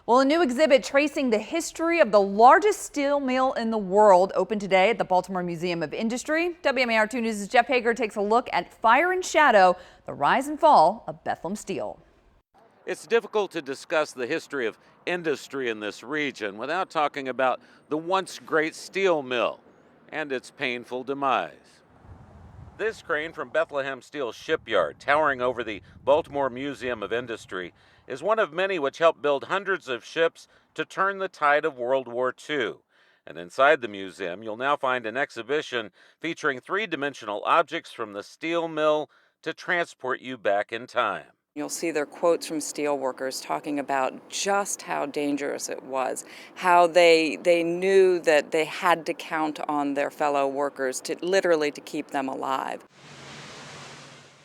Well, a new exhibit tracing the history of the largest steel mill in the world opened today at the Baltimore Museum of Industry. WMAR 2 News' Jeff Hager takes a look at Fire and Shadow, the rise and fall of Bethlehem steel. It's difficult to discuss the history of industry in this region without talking about the once great steel mill and its painful demise. This crane from Bethlehem Steel Shipyard, towering over the Baltimore Museum of Industry, is one of many which helped build hundreds of ships to turn the tide of World War II. And inside the museum, you'll now find an exhibition featuring three-dimensional objects from the steel mill to transport you back in time. You'll see their quotes from steel workers talking about just how dangerous it was, how they knew that they had to count on their fellow workers to literally to keep them alive.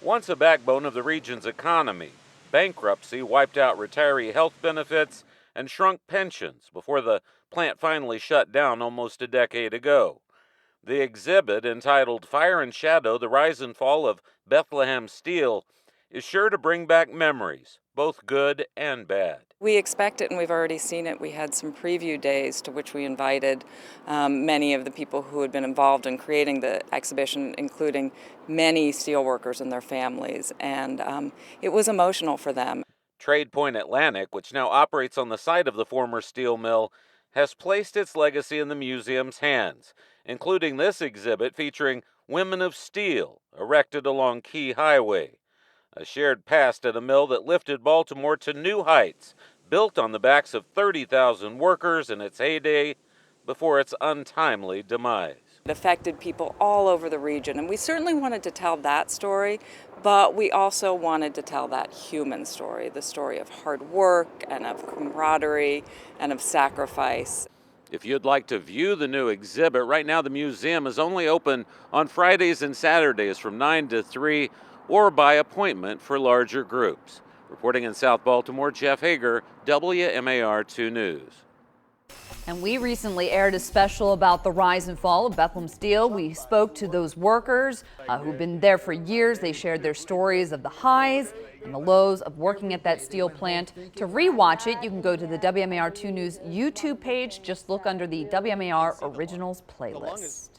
Once a backbone of the region's economy, bankruptcy wiped out retiree health benefits and shrunk pensions before the plant finally shut down almost a decade ago. The exhibit, entitled Fire and Shadow, The Rise and Fall of Bethlehem Steel, is sure to bring back memories, both good and bad. We expect it, and we've already seen it. We had some preview days to which we invited many of the people who had been involved in creating the exhibition, including many steelworkers and their families, and it was emotional for them. Trade Point Atlantic, which now operates on the site of the former steel mill, has placed its legacy in the museum's hands, including this exhibit featuring Women of Steel, erected along Key Highway. A shared past at a mill that lifted Baltimore to new heights, built on the backs of 30,000 workers in its heyday before its untimely demise. It affected people all over the region, and we certainly wanted to tell that story, but we also wanted to tell that human story, the story of hard work and of camaraderie and of sacrifice. If you'd like to view the new exhibit, right now the museum is only open on Fridays and Saturdays from 9 to 3, or by appointment for larger groups. Reporting in South Baltimore, Jeff Hager, WMAR 2 News. And we recently aired a special about the rise and fall of Bethlehem Steel. We spoke to those workers who've been there for years. They shared their stories of the highs and the lows of working at that steel plant. To rewatch it, you can go to the WMAR 2 News YouTube page. Just look under the WMAR Originals playlist.